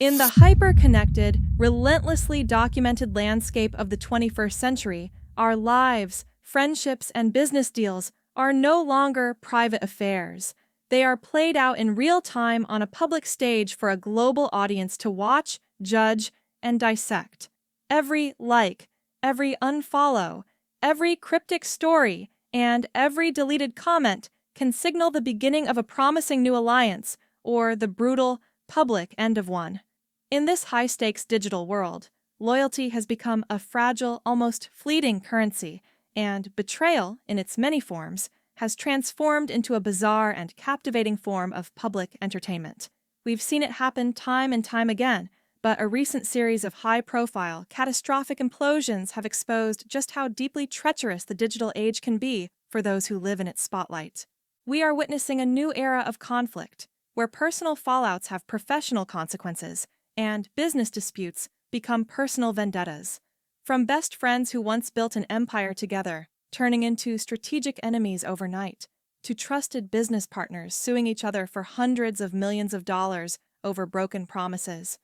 In the hyper-connected, relentlessly documented landscape of the 21st century, our lives, friendships, and business deals are no longer private affairs. They are played out in real time on a public stage for a global audience to watch, judge, and dissect. Every like, every unfollow, every cryptic story, and every deleted comment can signal the beginning of a promising new alliance or the brutal, public end of one. In this high-stakes digital world, loyalty has become a fragile, almost fleeting currency, and betrayal, in its many forms, has transformed into a bizarre and captivating form of public entertainment. We've seen it happen time and time again, but a recent series of high-profile, catastrophic implosions have exposed just how deeply treacherous the digital age can be for those who live in its spotlight. We are witnessing a new era of conflict, where personal fallouts have professional consequences, and business disputes become personal vendettas. From best friends who once built an empire together, turning into strategic enemies overnight, to trusted business partners suing each other for hundreds of millions of dollars over broken promises,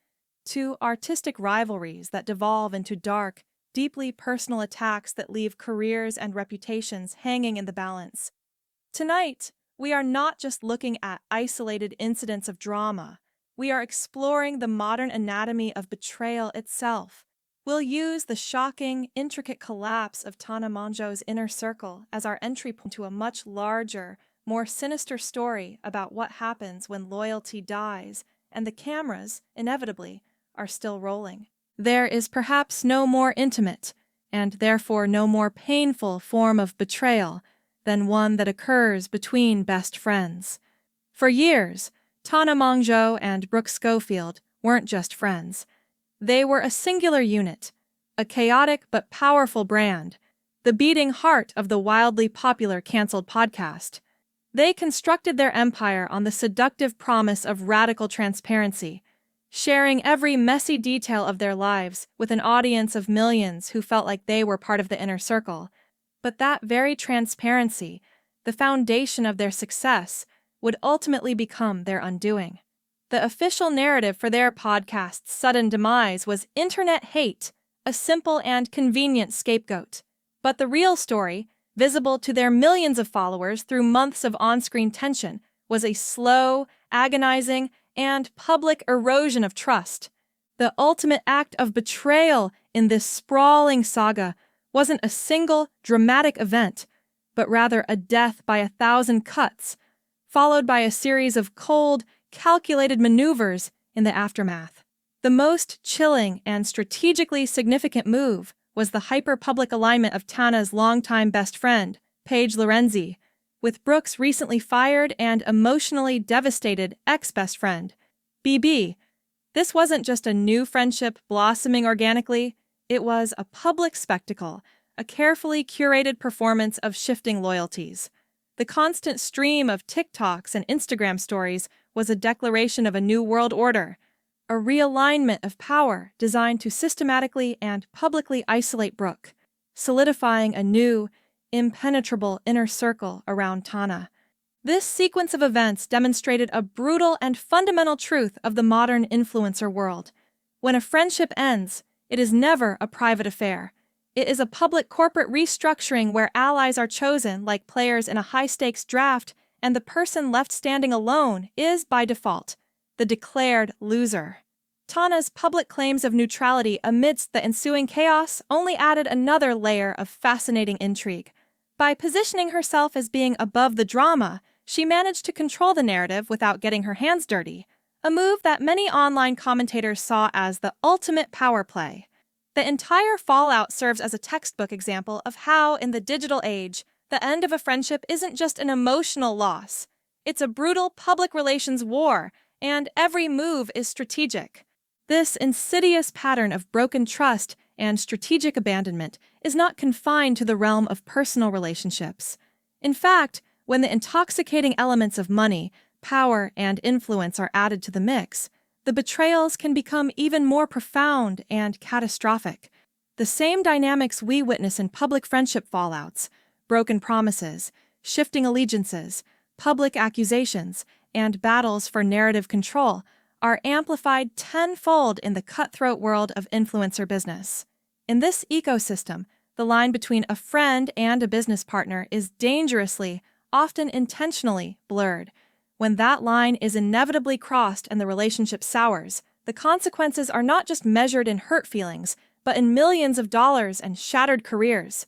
to artistic rivalries that devolve into dark, deeply personal attacks that leave careers and reputations hanging in the balance. Tonight, we are not just looking at isolated incidents of drama. We are exploring the modern anatomy of betrayal itself. We'll use the shocking, intricate collapse of TANA MONGEAU's inner circle as our entry point to a much larger, more sinister story about what happens when loyalty dies and the cameras, inevitably, are still rolling. There is perhaps no more intimate, and therefore no more painful form of betrayal than one that occurs between best friends. For years, TANA MONGEAU and Brooke Schofield weren't just friends. They were a singular unit, a chaotic but powerful brand, the beating heart of the wildly popular canceled podcast. They constructed their empire on the seductive promise of radical transparency, sharing every messy detail of their lives with an audience of millions who felt like they were part of the inner circle. But that very transparency, the foundation of their success, would ultimately become their undoing. The official narrative for their podcast's sudden demise was internet hate, a simple and convenient scapegoat. But the real story, visible to their millions of followers through months of on-screen tension, was a slow, agonizing, and public erosion of trust. The ultimate act of betrayal in this sprawling saga wasn't a single, dramatic event, but rather a death by 1,000 cuts, followed by a series of cold, calculated maneuvers in the aftermath. The most chilling and strategically significant move was the hyper-public alignment of TANA's longtime best friend, Paige Lorenzi, with Brooke's recently fired and emotionally devastated ex-best friend, BB. This wasn't just a new friendship blossoming organically, it was a public spectacle, a carefully curated performance of shifting loyalties. The constant stream of TikToks and Instagram stories was a declaration of a new world order, a realignment of power designed to systematically and publicly isolate Brooke, solidifying a new, impenetrable inner circle around TANA. This sequence of events demonstrated a brutal and fundamental truth of the modern influencer world. When a friendship ends, it is never a private affair. It is a public corporate restructuring where allies are chosen like players in a high-stakes draft, and the person left standing alone is, by default, the declared loser. TANA's public claims of neutrality amidst the ensuing chaos only added another layer of fascinating intrigue. By positioning herself as being above the drama, she managed to control the narrative without getting her hands dirty, a move that many online commentators saw as the ultimate power play. The entire fallout serves as a textbook example of how, in the digital age, the end of a friendship isn't just an emotional loss. It's a brutal public relations war, and every move is strategic. This insidious pattern of broken trust and strategic abandonment is not confined to the realm of personal relationships. In fact, when the intoxicating elements of money, power, and influence are added to the mix, the betrayals can become even more profound and catastrophic. The same dynamics we witness in public friendship fallouts, broken promises, shifting allegiances, public accusations, and battles for narrative control are amplified tenfold in the cutthroat world of influencer business. In this ecosystem, the line between a friend and a business partner is dangerously, often intentionally, blurred. When that line is inevitably crossed and the relationship sours, the consequences are not just measured in hurt feelings, but in millions of dollars and shattered careers.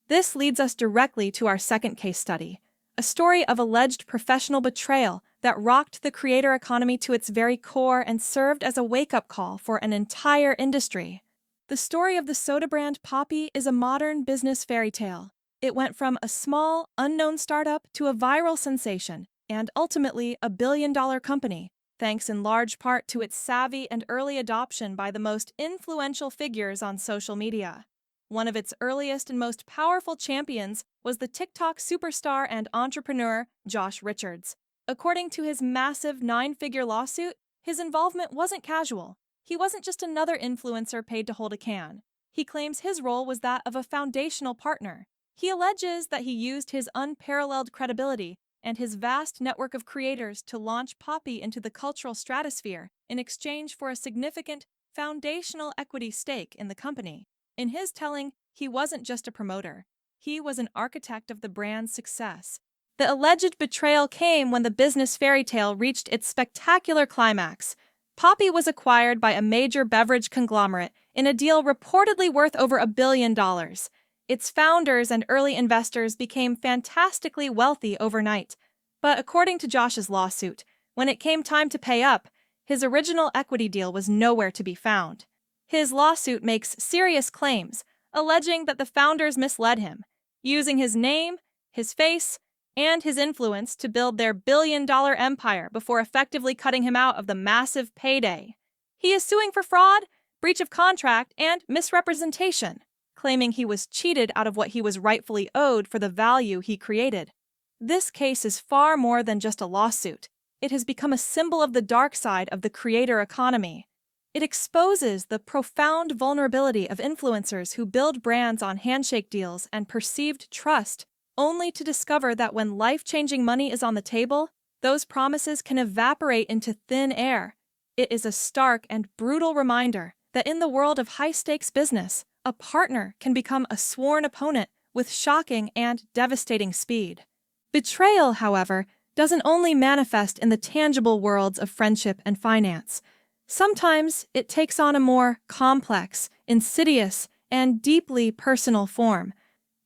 This leads us directly to our second case study, a story of alleged professional betrayal that rocked the creator economy to its very core and served as a wake-up call for an entire industry. The story of the soda brand Poppi is a modern business fairy tale. It went from a small, unknown startup to a viral sensation, and ultimately a billion-dollar company, thanks in large part to its savvy and early adoption by the most influential figures on social media. One of its earliest and most powerful champions was the TikTok superstar and entrepreneur Josh Richards. According to his massive 9-figure lawsuit, his involvement wasn't casual. He wasn't just another influencer paid to hold a can. He claims his role was that of a foundational partner. He alleges that he used his unparalleled credibility and his vast network of creators to launch Poppi into the cultural stratosphere in exchange for a significant foundational equity stake in the company. In his telling, he wasn't just a promoter. He was an architect of the brand's success. The alleged betrayal came when the business fairy tale reached its spectacular climax. Poppi was acquired by a major beverage conglomerate in a deal reportedly worth over $1 billion. Its founders and early investors became fantastically wealthy overnight. But according to Josh's lawsuit, when it came time to pay up, his original equity deal was nowhere to be found. His lawsuit makes serious claims, alleging that the founders misled him, using his name, his face, and his influence to build their billion-dollar empire before effectively cutting him out of the massive payday. He is suing for fraud, breach of contract, and misrepresentation, claiming he was cheated out of what he was rightfully owed for the value he created. This case is far more than just a lawsuit. It has become a symbol of the dark side of the creator economy. It exposes the profound vulnerability of influencers who build brands on handshake deals and perceived trust, only to discover that when life-changing money is on the table, those promises can evaporate into thin air. It is a stark and brutal reminder that in the world of high-stakes business, a partner can become a sworn opponent with shocking and devastating speed. Betrayal, however, doesn't only manifest in the tangible worlds of friendship and finance. Sometimes it takes on a more complex, insidious, and deeply personal form,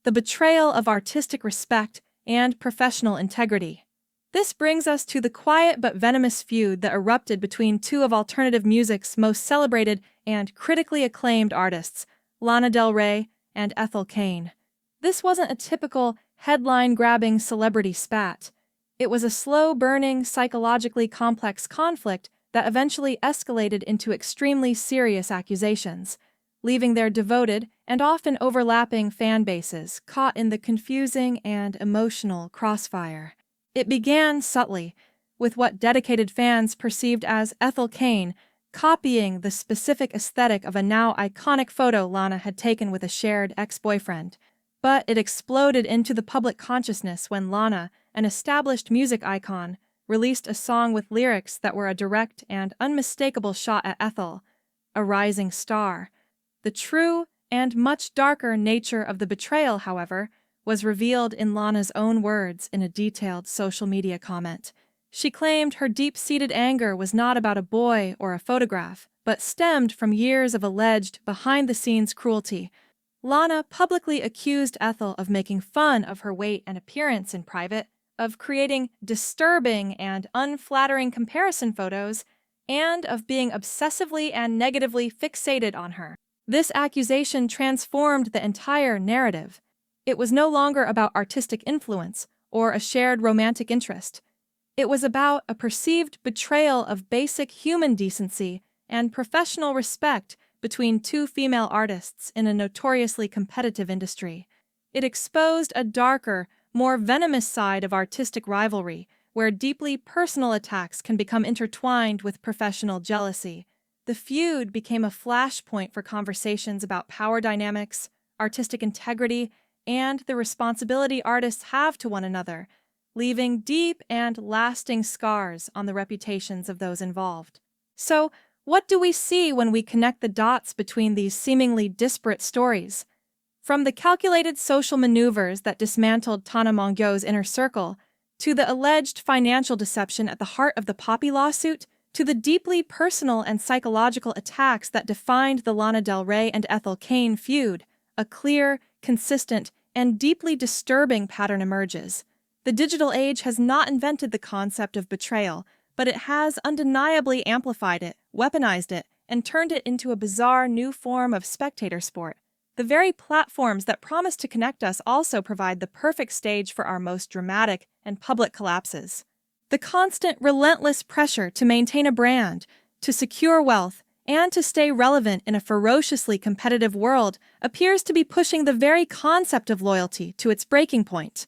the betrayal of artistic respect and professional integrity. This brings us to the quiet but venomous feud that erupted between two of alternative music's most celebrated and critically acclaimed artists, Lana Del Rey and Ethel Cain. This wasn't a typical headline-grabbing celebrity spat. It was a slow-burning, psychologically complex conflict that eventually escalated into extremely serious accusations, leaving their devoted and often overlapping fan bases caught in the confusing and emotional crossfire. It began subtly, with what dedicated fans perceived as Ethel Cain copying the specific aesthetic of a now iconic photo Lana had taken with a shared ex-boyfriend. But it exploded into the public consciousness when Lana, an established music icon, released a song with lyrics that were a direct and unmistakable shot at Ethel, a rising star. The true and much darker nature of the betrayal, however, was revealed in Lana's own words in a detailed social media comment. She claimed her deep-seated anger was not about a boy or a photograph, but stemmed from years of alleged behind-the-scenes cruelty. Lana publicly accused Ethel of making fun of her weight and appearance in private, of creating disturbing and unflattering comparison photos, and of being obsessively and negatively fixated on her. This accusation transformed the entire narrative. It was no longer about artistic influence or a shared romantic interest. It was about a perceived betrayal of basic human decency and professional respect between two female artists in a notoriously competitive industry. It exposed a darker, more venomous side of artistic rivalry, where deeply personal attacks can become intertwined with professional jealousy. The feud became a flashpoint for conversations about power dynamics, artistic integrity, and the responsibility artists have to one another, leaving deep and lasting scars on the reputations of those involved. So, what do we see when we connect the dots between these seemingly disparate stories? From the calculated social maneuvers that dismantled TANA MONGEAU's inner circle, to the alleged financial deception at the heart of the Poppy lawsuit, to the deeply personal and psychological attacks that defined the Lana Del Rey and Ethel Cain feud, a clear, consistent, and deeply disturbing pattern emerges. The digital age has not invented the concept of betrayal, but it has undeniably amplified it, weaponized it, and turned it into a bizarre new form of spectator sport. The very platforms that promise to connect us also provide the perfect stage for our most dramatic and public collapses. The constant, relentless pressure to maintain a brand, to secure wealth, and to stay relevant in a ferociously competitive world appears to be pushing the very concept of loyalty to its breaking point.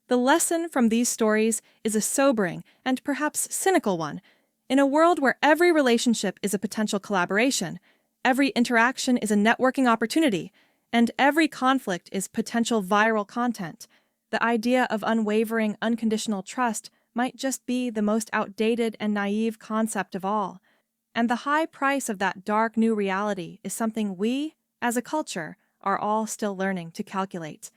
The lesson from these stories is a sobering and perhaps cynical one. In a world where every relationship is a potential collaboration, every interaction is a networking opportunity, and every conflict is potential viral content, the idea of unwavering, unconditional trust might just be the most outdated and naive concept of all. And the high price of that dark new reality is something we, as a culture, are all still learning to calculate.